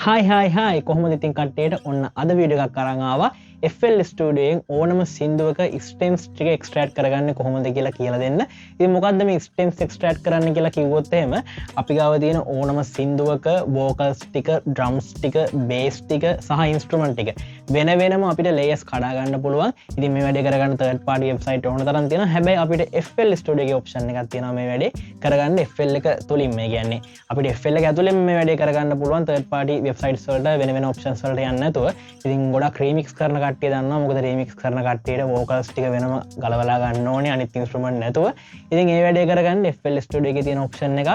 හයි කොහොමද ඉතින් කට්ටියට ඔන්න අද වීඩියෝ එකක් අරන් ආවා FL Studio එකෙන් ඕනම සින්දුවක ස්ටෙම්ස් ටික එක්ස්ට්‍රැක්ට් කරගන්නේ කොහොමද කියලා දෙන්න. ඉතින් මොකද්ද මේ ස්ටෙම්ස් එක්ස්ට්‍රැක්ට් කරන්න කියලා කිව්වොත් එහෙම අපි ගාව තියෙන ඕනම සින්දුවක වෝකල්ස් ටික, ඩ්‍රම්ස් ටික, බේස් ටික සහ ඉන්ස්ට්‍රුමන්ට් ටික වෙන වෙනම අපිට ලේයර්ස් කඩා ගන්න පුළුවන්. ඉතින් මේ වැඩේ කරගන්න third party website ඕන තරම් තියෙනවා. හැබැයි අපිට FL Studio එකේ option එකක් තියෙනවා මේ වැඩේ කරගන්න FL එක තුලින්. මේ කියන්නේ අපිට FL එක ඇතුලෙන් මේ වැඩේ කරගන්න පුළුවන් third party websites වලට වෙන options වලට යන්නේ නැතුව. ඉතින් ගොඩක් remix කරන කට්ටිය දන්නවා මොකද remix කරන කට්ටියට vocals ටික වෙනම ගලවලා ගන්න ඕනේ අනිත් instrument නැතුව. ඉතින් මේ වැඩේ කරගන්න FL Studio එකේ තියෙන option එකක්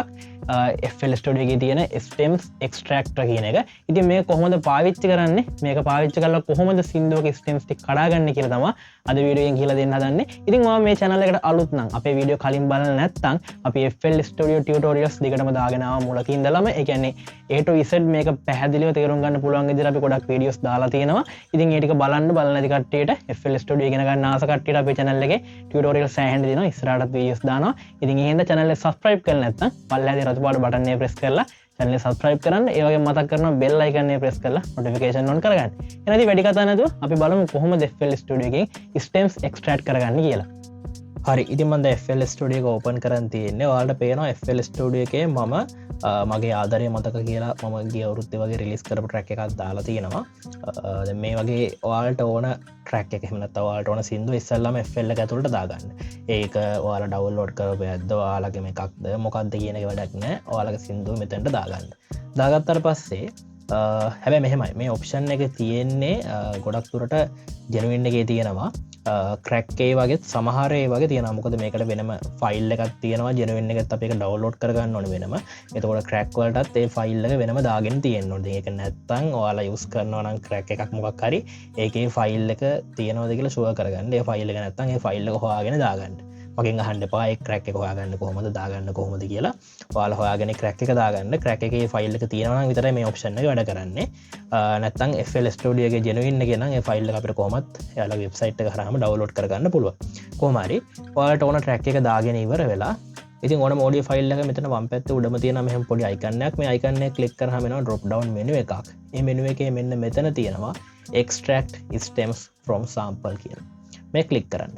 FL Studio එකේ තියෙන stems extractor කියන එක. ඉතින් මේක කොහොමද පාවිච්චි කරන්නේ? මේක පාවිච්චි කරලා කොහොමද සින්දුවක stems ටික කඩාගන්නේ කියලා තමයි අද වීඩියෝ එකෙන් කියලා දෙන්න හදන්නේ. ඉතින් ඔයාලා මේ channel එකට අලුත් නම් අපේ වීඩියෝ කලින් බලලා නැත්නම් අපි FL Studio tutorials දෙකටම දාගෙන ආවා මුලකින් ඉඳලම. ඒ කියන්නේ A to Z මේක පැහැදිලිව තේරුම් ගන්න පුළුවන් විදිහට අපි ගොඩක් වීඩියෝස් දාලා තියෙනවා. ඉතින් ඒ ටික බලන්න නැති කට්ටියට FL Studio ඉගෙන ගන්න ආස කට්ටියට අපේ channel එකේ tutorials සෑහෙන දෙනවා. ඉස්සරහටත් වීඩියෝස් දානවා. ඉතින් ඒ හින්දා channel එක subscribe කරලා නැත්නම් පල්ලෙහාදී රතු පාට බටන් එක press කරලා channel එක subscribe කරන්න. ඒ වගේම මතක් කරනවා bell icon එක press කරලා notification on කරගන්න. එහෙනම් වැඩි කතා නැතුව අපි බලමු කොහොමද FL Studio එකෙන් stems extract කරගන්නේ කියලා. හරි ඉතින් මම දැන් FL Studio එක ඕපන් කරන් තියෙන්නේ. ඔයාලට පේනවා FL Studio එකේ මම මගේ ආදරය මතක කියලා මම ගිය අවුරුද්දේ වගේ රිලීස් කරපු ට්‍රැක් එකක් දාලා තියෙනවා. දැන් මේ වගේ ඔයාලට ඕන ට්‍රැක් එක එහෙම නැත්නම් ඔයාලට ඕන සින්දුව ඉස්සෙල්ලාම FL එක ඇතුළට දාගන්න. ඒක ඔයාලා ඩවුන්ලෝඩ් කරපු ඇද්ද ඔයාලගේ එකක්ද මොකක්ද කියන එක වැඩක් නැහැ. ඔයාලගේ සින්දුව මෙතනට දාගන්න. දාගත්තාට පස්සේ හැබැයි මෙහෙමයි මේ ඔප්ෂන් එක තියෙන්නේ ගොඩක් දුරට ජෙනුවින් එකේ තියෙනවා. ක්‍රැක්කේ වගේ සමහරේ වගේ තියෙනවා. මොකද මේකට වෙනම ෆයිල් එකක් තියෙනවා. ජෙනුවින් එකත් අපි ඒක ඩවුන්ලෝඩ් කරගන්න ඕනේ වෙනම. එතකොට ක්‍රැක් වලටත් ඒ ෆයිල් එක වෙනම දාගෙන තියෙන්න ඕනේ. ඒක නැත්තම් ඔයාලා යූස් කරනවා නම් ක්‍රැක් එකක් මොකක් හරි ඒකේ ෆයිල් එක තියෙනවද කියලා ෂුවර් කරගන්න. ඒ ෆයිල් එක නැත්තම් ඒ ෆයිල් එක හොයාගෙන දාගන්න. මගෙන් අහන්න එපා ඒ ක්‍රැක් එක හොයාගන්න කොහොමද දාගන්න කොහොමද කියලා. ඔයාලා හොයාගෙන ක්‍රැක් එක දාගන්න. ක්‍රැක් එකේ ෆයිල් එක තියෙනවා නම් විතරයි මේ ඔප්ෂන් එක වැඩ කරන්නේ. නැත්තම් FL Studio එකේ ජෙනුවින් එකේ නම් ඒ ෆයිල් එක අපිට කොහොමත් එයාලගේ වෙබ්සයිට් එක කරාම ඩවුන්ලෝඩ් කරගන්න පුළුවන්. කොහොම හරි ඔයාලට ඕන ට්‍රැක් එක දාගෙන ඉවර වෙලා ඉතින් ඕන ඔඩියෝ ෆයිල් එක මෙතන වම් පැත්තේ උඩම තියෙනවා මෙහෙම පොඩි අයිකන් එකක්. මේ අයිකන් එක ක්ලික් කරාම එනවා drop down menu එකක්. මේ menu එකේ මෙන්න මෙතන තියෙනවා extract stems from sample කියලා. මේ ක්ලික් කරන්න.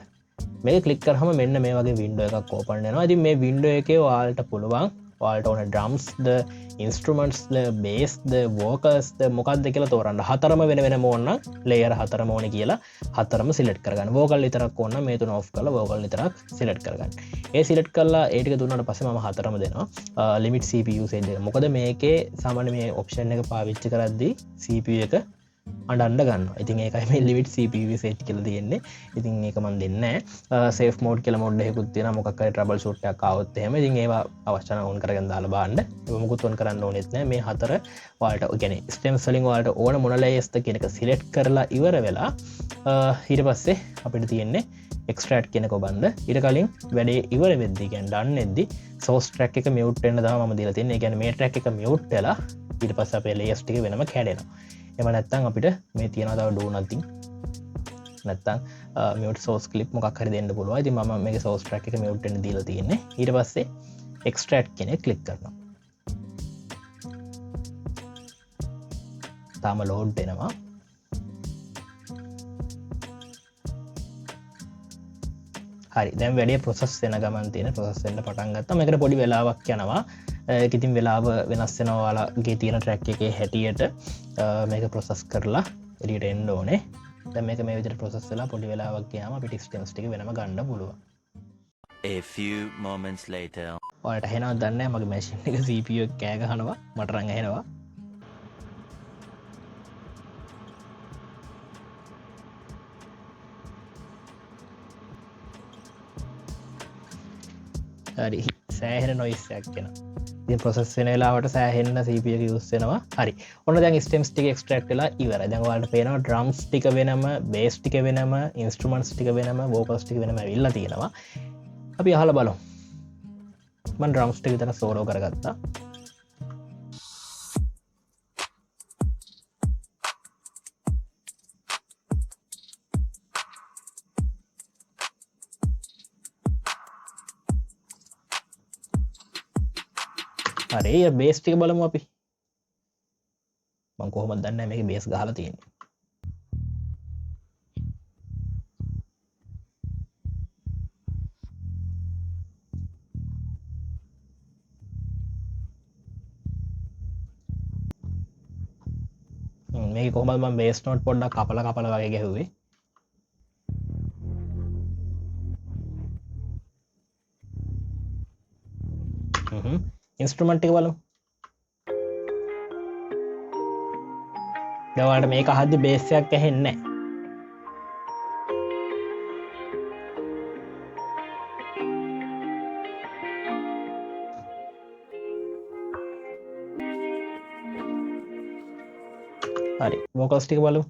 මේ ක්ලික් කරාම මෙන්න මේ වගේ වින්ඩෝ එකක් ඕපන් වෙනවා. ඉතින් මේ වින්ඩෝ එකේ ඔයාලට පුළුවන් ඔයාලට ඕන drums ද instruments ද bass ද vocals ද මොකක්ද කියලා තෝරන්න. හතරම වෙන වෙනම ඕන නම් layer හතරම ඕනේ කියලා හතරම select කරගන්න. vocal විතරක් ඕන නම් මේ තුන off කරලා vocal විතරක් select කරගන්න. ඒ select කරලා ඒ ටික දුන්නාට පස්සේ මම හතරම දෙනවා. limit CPU usage එක. මොකද මේකේ සාමාන්‍ය මේ option එක පාවිච්චි කරද්දී CPU එක අඩන්න ගන්න. ඉතින් ඒකයි මේ limit CPU usage කියලා තියෙන්නේ. ඉතින් ඒක මම දෙන්නේ නැහැ. safe mode කියලා mode එකකුත් තියෙනවා. මොකක් හරි trouble shoot එකක් ආවොත් එහෙම ඉතින් ඒවා අවශ්‍ය නම් on කරගෙන දාලා බලන්න. ඒක මොකුත් on කරන්න ඕනෙත් නැහැ. මේ හතර ඔයාලට කියන්නේ stems වලින් ඔයාලට ඕන මොන layers ද කියන එක select කරලා ඉවර වෙලා ඊට පස්සේ අපිට තියෙන්නේ extract කියන කොබන්ද. ඊට කලින් වැඩේ ඉවර වෙද්දී කියන්නේ done වෙද්දී source track එක mute වෙන්න තමයි මම දීලා තියෙන්නේ. ඒ කියන්නේ මේ track එක mute වෙලා ඊට පස්සේ අපේ layers ටික වෙනම කැඩෙනවා. එම නැත්තම් අපිට මේ තියෙනවා තව do nothing නැත්තම් mute source clip මොකක් හරි දෙන්න පුළුවන්. ඉතින් මම මේකේ source track එක mute වෙන්න දීලා තියෙන්නේ. ඊට පස්සේ extract කියන එක click කරනවා. තාම load වෙනවා. හරි දැන් වැඩේ process වෙන ගමන් තියෙන process වෙන්න පටන් ගත්තා. මේකට පොඩි වෙලාවක් යනවා. ඒක ඉතින් වෙලාව වෙනස් වෙනවා ඔයාලගේ තියෙන track එකේ හැටියට මේක process කරලා එළියට එන්න ඕනේ. දැන් මේක මේ විදිහට process වෙලා පොඩි වෙලාවක් ගියාම අපිට stems ටික වෙනම ගන්න පුළුවන්. A few moments later. ඔයාලට ඇහෙනවද දන්නේ නැහැ මගේ machine එක CPU එක කෑ ගහනවා මට නම් ඇහෙනවා. හරි සෑහෙන noise එකක් එනවා. ඉතින් process වෙන වෙලාවට සෑහෙන්න CPU එක use වෙනවා. හරි. ඔන්න දැන් stems ටික extract වෙලා ඉවරයි. දැන් ඔයාලට පේනවා drums ටික වෙනම, bass ටික වෙනම, instruments ටික වෙනම, vocals ටික වෙනම ඇවිල්ලා තියෙනවා. අපි අහලා බලමු. මම drums ටික විතර solo කරගත්තා. හරි බේස් ටික බලමු අපි. මම කොහොමද දන්නේ මේකේ බේස් ගහලා තියෙන්නේ. මේක කොහොමද මම බේස් නෝට් පොඩ්ඩක් කපලා වගේ ගැහුවේ. ඉන්ස්ට්‍රුමන්ට් එක බලමු. දැන් ඔයාලට මේක අහද්දි බේස් එකක් ඇහෙන්නේ නැහැ. හරි වෝකල්ස් ටික බලමු.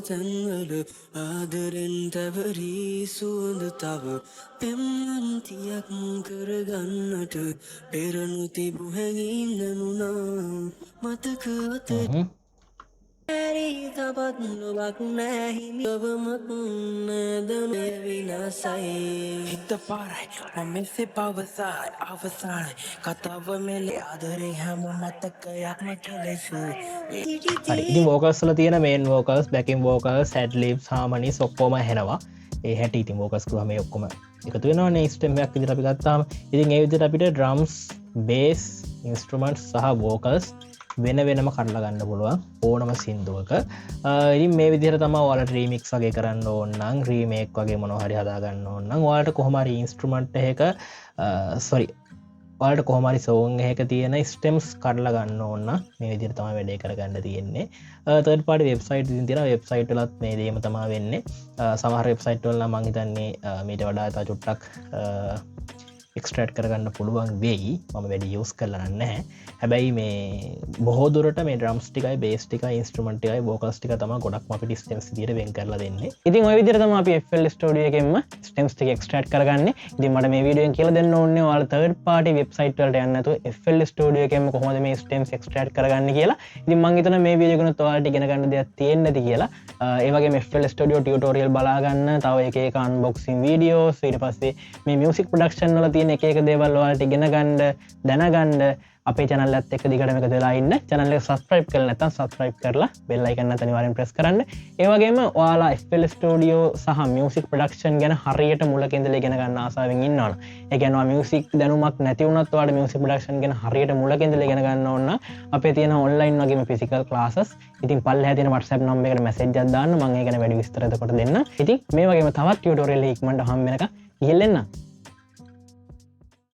තන්වල ආදරෙන් තවරී සුවඳ තව පෙම්වන්තියක් කරගන්නට පෙරනු තිබු හැඟීම් දැනුණා මතක අතේ ඇරී තවත් නොවක් නැහිමි ඔබමත් නැදනේ විනාසයි හිත පාරයි මමෙසේ පවසයි අවසානයි කතාව මෙලේ ආදරේ හැම මතකයක්ම කෙලෙස හරි ඉතින් වෝකල්ස් වල තියෙන මේන් වෝකල්ස් බැකින් වෝකල්ස් හැඩ් ලිප්ස් හාමනිස් ඔක්කොම ඇහෙනවා ඒ හැටි ඉතින් වෝකල්ස් කිව්වම මේ ඔක්කොම එකතු වෙනවනේ ස්ටෙම් එකක් විදිහට අපි ගත්තාම ඉතින් ඒ විදිහට අපිට ඩ්‍රම්ස් බේස් ඉන්ස්ට්‍රුමන්ට්ස් සහ වෝකල්ස් වෙන වෙනම කඩලා ගන්න පුළුවන් ඕනම සින්දුවක ඉතින් මේ විදිහට තමයි ඔයාලට රීමික්ස් වගේ කරන්න ඕන නම් රීමේක් වගේ මොනවා හරි හදා ගන්න ඕන නම් ඔයාලට කොහොම හරි ඉන්ස්ට්‍රුමන්ට් එකක ඔයාලට කොහොම හරි සෝන් එකක තියෙන ස්ටෙම්ස් කඩලා ගන්න ඕන මේ විදිහට තමයි වැඩේ කරගන්න තියෙන්නේ තර්ඩ් පාර්ටි වෙබ්සයිට් ඉතින් තියෙනවා වෙබ්සයිට් වලත් මේ දේම තමයි වෙන්නේ සමහර වෙබ්සයිට් වල නම් මම හිතන්නේ මීට වඩා තව චුට්ටක් එක්ස්ට්‍රෑට් කරගන්න පුළුවන් වෙයි මම වැඩි යස් කරලා නැහැ හැබැයි මේ බොහෝ දුරට මේ ඩ්‍රම්ස් ටිකයි බේස් ටිකයි ඉන්ස්ට්‍රුමන්ට් ටිකයි වෝකල්ස් ටික තමයි ගොඩක්ම අපිට ස්ටෙම්ස් විදියට වෙන් කරලා දෙන්නේ ඉතින් ওই විදිහට තමයි අපි FL Studio එකෙන්ම ස්ටෙම්ස් ටික එක්ස්ට්‍රෑක්ට් කරගන්නේ ඉතින් මට මේ වීඩියෝෙන් කියලා දෙන්න ඕනේ ඔයාලා තර්ඩ් පාර්ටි වෙබ්සයිට් වලට යන්න නැතුව FL Studio එකෙන්ම කොහොමද මේ ස්ටෙම්ස් එක්ස්ට්‍රෑක්ට් කරගන්නේ කියලා ඉතින් මම හිතනවා මේ වීඩියෝ එකනොත් ඔයාලට ඉගෙන ගන්න දෙයක් තියෙන්නේ නැති කියලා ඒ වගේම FL Studio ටියුටෝරියල් බලා ගන්න තව එක එක අන්බොක්සින් වීඩියෝස් ඊට පස්සේ මේ මියුසික් ප්‍රොඩක්ෂන් වල තියෙන එක එක දේවල් ඔයාලට ඉගෙන ගන්න දැනගන්න අපේ channel එකත් එක්ක දිගටම එකතු වෙලා ඉන්න channel එක subscribe කරලා නැත්නම් subscribe කරලා bell icon එක අනිවාර්යෙන් press කරන්න ඒ වගේම ඔයාලා FL Studio සහ music production ගැන හරියට මුලක ඉඳලා ඉගෙන ගන්න ආසාවෙන් ඉන්නවනම් ඒ කියන්නේ ඔයා music දැනුමක් නැති වුණත් ඔයාලට music production ගැන හරියට මුලක ඉඳලා ඉගෙන ගන්න ඕන නම් අපේ තියෙන online වගේම physical classes ඉතින් පල්ලෙහා තියෙන WhatsApp number එකට message එකක් දාන්න මම ඒ ගැන වැඩි විස්තර එතකොට දෙන්න ඉතින් මේ වගේම තවත් tutorial එකක් ඉක්මනට හම්බ වෙනකම් ගිහින් එන්න